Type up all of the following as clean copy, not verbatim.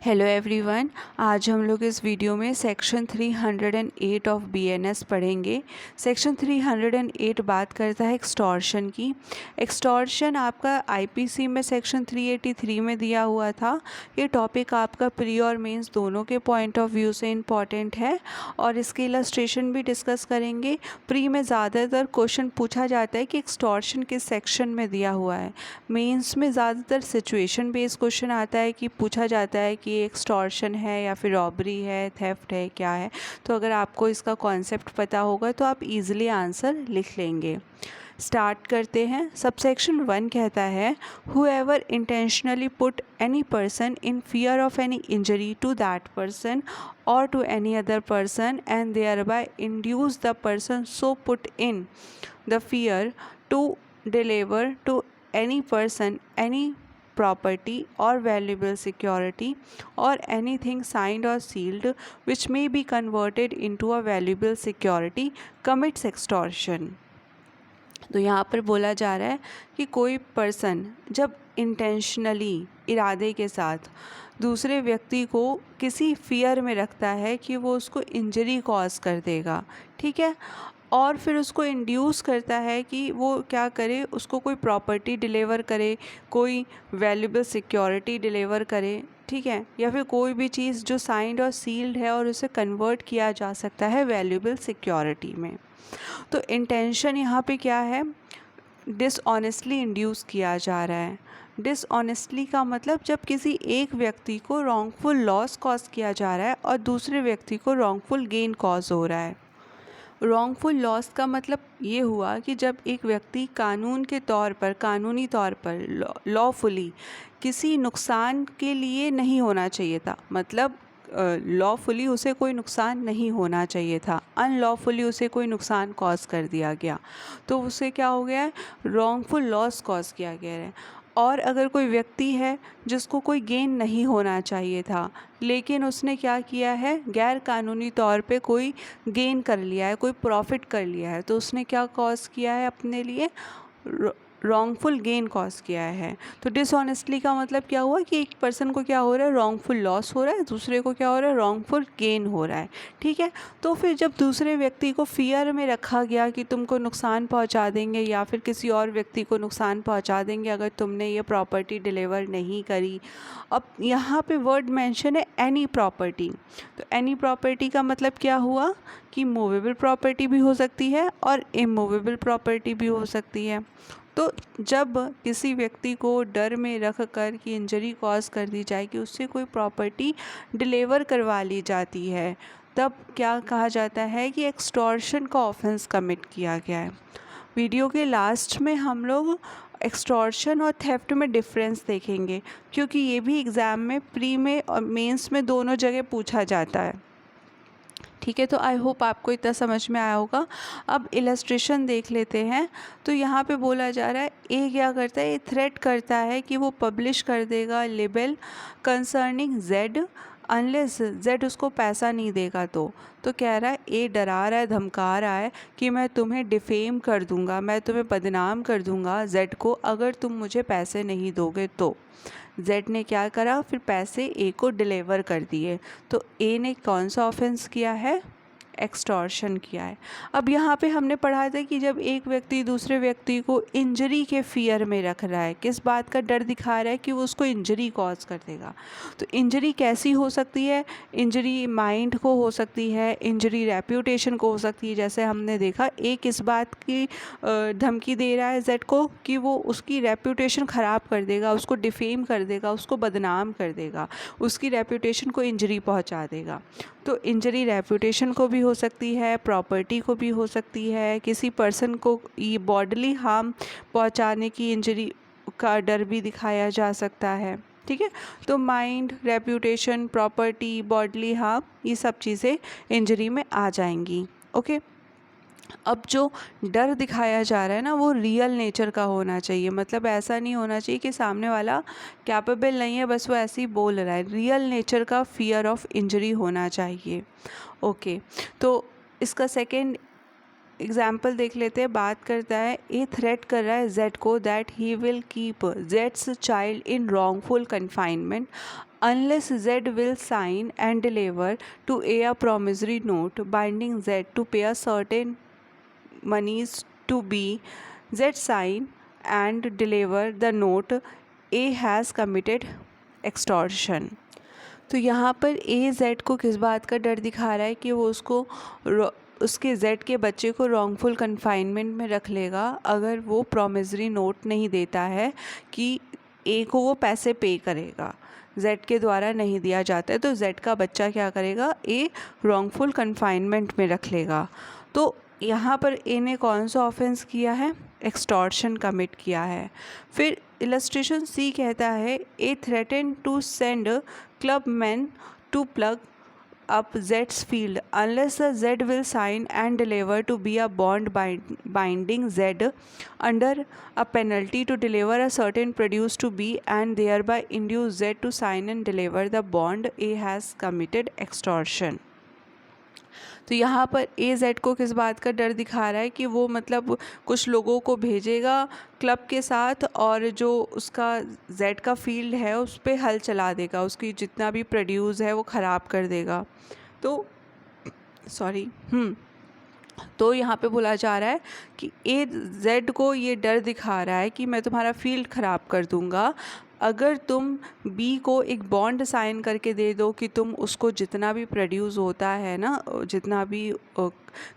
Hello everyone, आज हम लोग इस वीडियो में सेक्शन 308 ऑफ बीएनएस पढ़ेंगे। सेक्शन 308 बात करता है एक्सटॉर्शन की। एक्सटॉर्शन आपका आईपीसी में सेक्शन 383 में दिया हुआ था। ये टॉपिक आपका प्री और मेंस दोनों के पॉइंट ऑफ व्यू से इम्पॉर्टेंट है और इसके इलस्ट्रेशन भी डिस्कस करेंगे। प्री में ज़्यादातर क्वेश्चन पूछा जाता है कि एक्सटॉर्शन किस सेक्शन में दिया हुआ है। मेंस में ज़्यादातर सिचुएशन बेस्ड क्वेश्चन आता है कि पूछा जाता है कि एक्सटॉर्शन है या फिर रॉबरी है, थेफ्ट है, क्या है। तो अगर आपको इसका कॉन्सेप्ट पता होगा तो आप इजीली आंसर लिख लेंगे। स्टार्ट करते हैं। सबसेक्शन 1 कहता है whoever intentionally put any person in fear of any injury to that person or to any other person and thereby induce the person so put in the fear to deliver to any person any property or valuable security or anything signed or sealed which may be converted into a valuable security commits extortion। तो यहाँ पर बोला जा रहा है कि कोई person जब इंटेंशनली इरादे के साथ दूसरे व्यक्ति को किसी फियर में रखता है कि वो उसको इंजरी कॉज कर देगा, ठीक है, और फिर उसको इंड्यूस करता है कि वो क्या करे, उसको कोई प्रॉपर्टी डिलीवर करे, कोई वैल्यूएबल सिक्योरिटी डिलीवर करे, ठीक है, या फिर कोई भी चीज़ जो साइंड और सील्ड है और उसे कन्वर्ट किया जा सकता है वैल्यूएबल सिक्योरिटी में। तो इंटेंशन यहाँ पे क्या है, डिसऑनेस्टली इंड्यूस किया जा रहा है। डिसऑनेस्टली का मतलब जब किसी एक व्यक्ति को रॉन्गफुल लॉस कॉज किया जा रहा है और दूसरे व्यक्ति को रॉन्गफुल गेन कॉज हो रहा है। रॉन्गफुल लॉस का मतलब ये हुआ कि जब एक व्यक्ति कानूनी तौर पर लॉफुली किसी नुकसान के लिए नहीं होना चाहिए था, मतलब लॉफुली उसे कोई नुकसान नहीं होना चाहिए था, अनलॉफुली उसे कोई नुकसान कॉज कर दिया गया, तो उसे क्या हो गया है, रॉन्गफुल लॉस कॉज किया गया है। और अगर कोई व्यक्ति है जिसको कोई गेन नहीं होना चाहिए था लेकिन उसने क्या किया है, गैर कानूनी तौर पे कोई गेन कर लिया है, कोई प्रॉफिट कर लिया है, तो उसने क्या कॉज किया है, अपने लिए रॉन्गफुल गेन कॉज किया है। तो डिसऑनेस्टली का मतलब क्या हुआ कि एक पर्सन को क्या हो रहा है, रॉन्गफुल लॉस हो रहा है, दूसरे को क्या हो रहा है, रॉन्गफुल गेन हो रहा है, ठीक है। तो फिर जब दूसरे व्यक्ति को फियर में रखा गया कि तुमको नुकसान पहुंचा देंगे या फिर किसी और व्यक्ति को नुकसान पहुंचा देंगे अगर तुमने ये प्रॉपर्टी डिलीवर नहीं करी। अब यहाँ पे वर्ड मेंशन है एनी प्रॉपर्टी। तो एनी प्रॉपर्टी का मतलब क्या हुआ कि मूवेबल प्रॉपर्टी भी हो सकती है और इमूवेबल प्रॉपर्टी भी हो सकती है। तो जब किसी व्यक्ति को डर में रख कर कि इंजरी कॉज कर दी जाए कि उससे कोई प्रॉपर्टी डिलीवर करवा ली जाती है, तब क्या कहा जाता है कि एक्सटॉर्शन का ऑफेंस कमिट किया गया है। वीडियो के लास्ट में हम लोग एक्सटॉर्शन और थेफ्ट में डिफरेंस देखेंगे क्योंकि ये भी एग्ज़ाम में प्री में और मेंस में दोनों जगह पूछा जाता है, ठीक है। तो आई होप आपको इतना समझ में आया होगा। अब इलस्ट्रेशन देख लेते हैं। तो यहाँ पे बोला जा रहा है ए क्या करता है, ये थ्रेट करता है कि वो पब्लिश कर देगा label concerning Z unless Z उसको पैसा नहीं देगा। तो कह रहा है ए डरा रहा है, धमका रहा है कि मैं तुम्हें डिफेम कर दूंगा, मैं तुम्हें बदनाम कर दूंगा जेड को अगर तुम मुझे पैसे नहीं दोगे। तो जेड ने क्या करा, फिर पैसे ए को डिलीवर कर दिए। तो ए ने कौन सा ऑफेंस किया है, एक्सटॉर्शन किया है। अब यहाँ पे हमने पढ़ा था कि जब एक व्यक्ति दूसरे व्यक्ति को इंजरी के फियर में रख रहा है, किस बात का डर दिखा रहा है कि वो उसको इंजरी कॉज कर देगा। तो इंजरी कैसी हो सकती है, इंजरी माइंड को हो सकती है, इंजरी रेप्यूटेशन को हो सकती है। जैसे हमने देखा ए किस बात की धमकी दे रहा है जेड को कि वो उसकी रेप्यूटेशन ख़राब कर देगा, उसको डिफेम कर देगा, उसको बदनाम कर देगा, उसकी रेप्यूटेशन को इंजरी पहुंचा देगा। तो इंजरी रेप्यूटेशन को भी हो सकती है, प्रॉपर्टी को भी हो सकती है, किसी पर्सन को ये बॉडीली हार्म पहुंचाने की इंजरी का डर भी दिखाया जा सकता है, ठीक है। तो mind, reputation, property, bodily harm, ये सब चीज़ें इंजरी में आ जाएंगी, ओके। अब जो डर दिखाया जा रहा है ना, वो रियल नेचर का होना चाहिए, मतलब ऐसा नहीं होना चाहिए कि सामने वाला कैपेबल नहीं है, बस वो ऐसे ही बोल रहा है। रियल नेचर का फियर ऑफ इंजरी होना चाहिए, ओके। तो इसका सेकंड एग्जाम्पल देख लेते हैं। बात करता है ए थ्रेट कर रहा है जेड को that he will keep Jades child in wrongful confinement unless Z will sign and deliver to A a promissory note binding Z to pay a certain monies to B. Z sign and deliver the note. A has committed extortion. तो यहाँ पर A Z को किस बात का डर दिखा रहा है कि वो उसके Z के बच्चे को रॉन्गफुल कन्फाइनमेंट में रख लेगा अगर वो प्रॉमिसरी नोट नहीं देता है कि A को वो पैसे पे करेगा, Z के द्वारा नहीं दिया जाता है तो Z का बच्चा क्या करेगा, A रॉन्गफुल कन्फाइनमेंट में रख लेगा। तो यहाँ पर A ने कौन सा ऑफेंस किया है, एक्सटॉर्शन कमिट किया है। फिर इलस्ट्रेशन C कहता है A threaten to send club man to plug up Z's field unless the Z will sign and deliver to be a bond binding Z under a penalty to deliver a certain produce to B and thereby induce Z to sign and deliver the bond. A has committed extortion. तो यहाँ पर A Z को किस बात का डर दिखा रहा है कि वो मतलब कुछ लोगों को भेजेगा क्लब के साथ और जो उसका Z का फील्ड है उस पर हल चला देगा, उसकी जितना भी प्रोड्यूस है वो ख़राब कर देगा। तो तो यहाँ पे बोला जा रहा है कि A Z को ये डर दिखा रहा है कि मैं तुम्हारा फील्ड ख़राब कर दूँगा अगर तुम B को एक बॉन्ड साइन करके दे दो कि तुम उसको जितना भी प्रोड्यूस होता है ना, जितना भी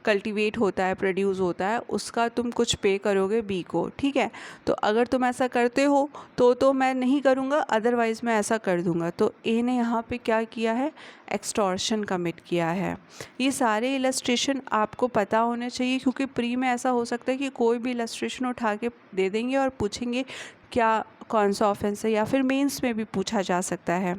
कल्टीवेट होता है, प्रोड्यूस होता है, उसका तुम कुछ पे करोगे B को, ठीक है। तो अगर तुम ऐसा करते हो तो मैं नहीं करूँगा, अदरवाइज़ मैं ऐसा कर दूँगा। तो A ने यहाँ पे क्या किया है, एक्सटॉर्शन कमिट किया है। ये सारे इलस्ट्रेशन आपको पता होने चाहिए क्योंकि प्री में ऐसा हो सकता है कि कोई भी इलस्ट्रेशन उठा के दे देंगे और पूछेंगे क्या कौन सा ऑफेंस है, या फिर मेंस में भी पूछा जा सकता है।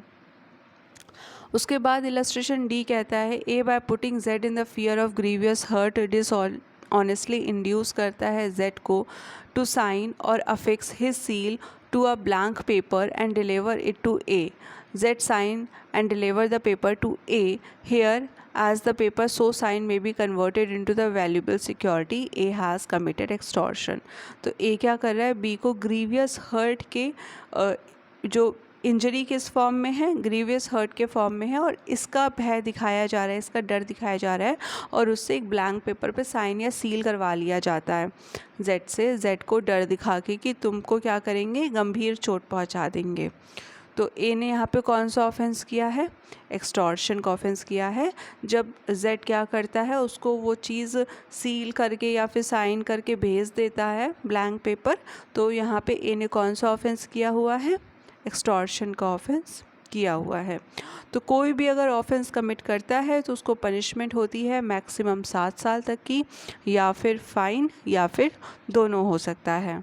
उसके बाद इलस्ट्रेशन डी कहता है A by putting Z in the fear of grievous hurt dishonestly induce करता है जेड को टू साइन और affix his seal to a blank paper and deliver it to A. Z sign and deliver the paper to A. Here, as the paper so signed may be converted into the valuable security, A has committed extortion. तो A क्या कर रहा है, B को grievous hurt के जो injury किस form में है, ग्रीवियस हर्ट के फॉर्म में है और इसका भय दिखाया जा रहा है, इसका डर दिखाया जा रहा है और उससे एक ब्लैंक पेपर पे साइन या सील करवा लिया जाता है जेड से, जेड को डर दिखा के कि तुमको क्या करेंगे, गंभीर चोट पहुंचा देंगे। तो ए ने यहाँ पे कौन सा ऑफेंस किया है, एक्सटॉर्शन का ऑफेंस किया है। जब जेड क्या करता है, उसको वो चीज़ सील करके या फिर साइन करके भेज देता है ब्लैंक पेपर, तो यहाँ पे ए ने कौन सा ऑफेंस किया हुआ है, एक्सटॉर्शन का ऑफेंस किया हुआ है। तो कोई भी अगर ऑफेंस कमिट करता है तो उसको पनिशमेंट होती है मैक्सिमम 7 साल तक की, या फिर फाइन या फिर दोनों हो सकता है।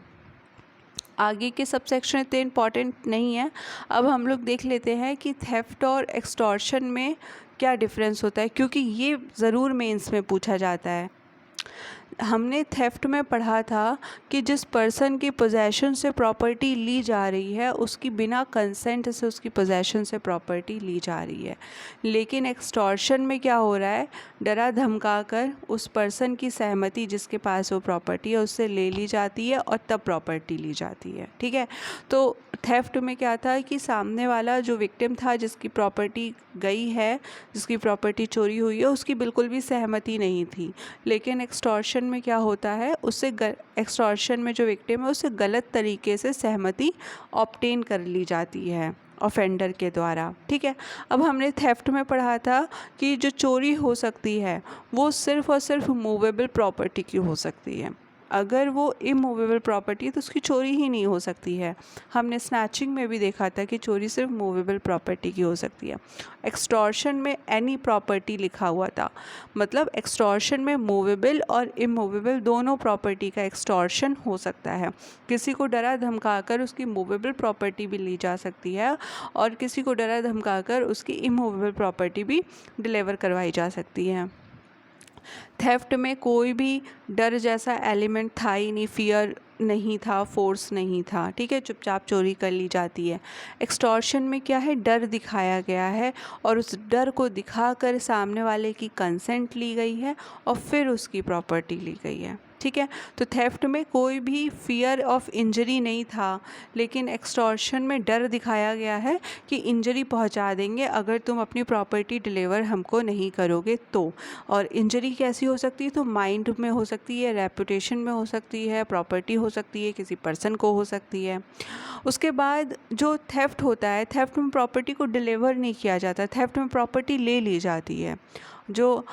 आगे के सब सेक्शन इतने इम्पॉर्टेंट नहीं है। अब हम लोग देख लेते हैं कि थेफ्ट और एक्सटॉर्शन में क्या डिफरेंस होता है, क्योंकि ये ज़रूर मेंस में पूछा जाता है। हमने थेफ्ट में पढ़ा था कि जिस पर्सन की पोजेशन से प्रॉपर्टी ली जा रही है उसकी बिना कंसेंट से उसकी पोजेशन से प्रॉपर्टी ली जा रही है, लेकिन एक्सटॉर्शन में क्या हो रहा है, डरा धमका कर उस पर्सन की सहमति जिसके पास वो प्रॉपर्टी है उससे ले ली जाती है और तब प्रॉपर्टी ली जाती है, ठीक है। तो थेफ्ट में क्या था कि सामने वाला जो विक्टिम था जिसकी प्रॉपर्टी गई है, जिसकी प्रॉपर्टी चोरी हुई है, उसकी बिल्कुल भी सहमति नहीं थी। लेकिन एक्सटॉर्शन में क्या होता है, उससे एक्सटॉर्शन में जो विक्टिम है उससे गलत तरीके से सहमति ऑब्टेन कर ली जाती है ऑफेंडर के द्वारा, ठीक है। अब हमने थेफ्ट में पढ़ा था कि जो चोरी हो सकती है वो सिर्फ़ और सिर्फ मूवेबल प्रॉपर्टी की हो सकती है। अगर वो इमूवेबल प्रॉपर्टी है तो उसकी चोरी ही नहीं हो सकती है। हमने स्नैचिंग में भी देखा था कि चोरी सिर्फ मूवेबल प्रॉपर्टी की हो सकती है। एक्सटॉर्शन में एनी प्रॉपर्टी लिखा हुआ था, मतलब एक्सटॉर्शन में मूवेबल और इमूवेबल दोनों प्रॉपर्टी का एक्सटॉर्शन हो सकता है। किसी को डरा धमकाकर उसकी मूवेबल प्रॉपर्टी भी ली जा सकती है और किसी को डरा धमकाकर उसकी इमूवेबल प्रॉपर्टी भी डिलीवर करवाई जा सकती है। थेफ्ट में कोई भी डर जैसा एलिमेंट था ही नहीं, फियर नहीं था, फोर्स नहीं था, ठीक है, चुपचाप चोरी कर ली जाती है। एक्सटॉर्शन में क्या है, डर दिखाया गया है और उस डर को दिखाकर सामने वाले की कंसेंट ली गई है और फिर उसकी प्रॉपर्टी ली गई है, ठीक है। तो थेफ्ट में कोई भी फियर ऑफ इंजरी नहीं था, लेकिन एक्सटॉर्शन में डर दिखाया गया है कि इंजरी पहुंचा देंगे अगर तुम अपनी प्रॉपर्टी डिलीवर हमको नहीं करोगे तो। और इंजरी कैसी हो सकती है, तो माइंड में हो सकती है, रेपुटेशन में हो सकती है, प्रॉपर्टी हो सकती है, किसी पर्सन को हो सकती है। उसके बाद जो थेफ्ट होता है, थेफ्ट में प्रॉपर्टी को डिलीवर नहीं किया जाता, थेफ्ट में प्रॉपर्टी ले ली जाती है। जो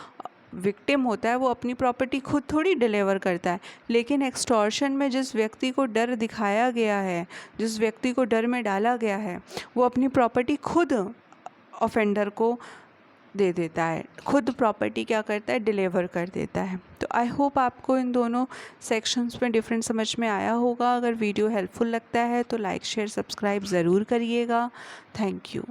विक्टिम होता है वो अपनी प्रॉपर्टी खुद थोड़ी डिलीवर करता है, लेकिन एक्सटॉर्शन में जिस व्यक्ति को डर दिखाया गया है, जिस व्यक्ति को डर में डाला गया है, वो अपनी प्रॉपर्टी खुद ऑफेंडर को दे देता है, खुद प्रॉपर्टी क्या करता है, डिलीवर कर देता है। तो आई होप आपको इन दोनों सेक्शंस में डिफरेंस समझ में आया होगा। अगर वीडियो हेल्पफुल लगता है तो लाइक शेयर सब्सक्राइब ज़रूर करिएगा। Thank you.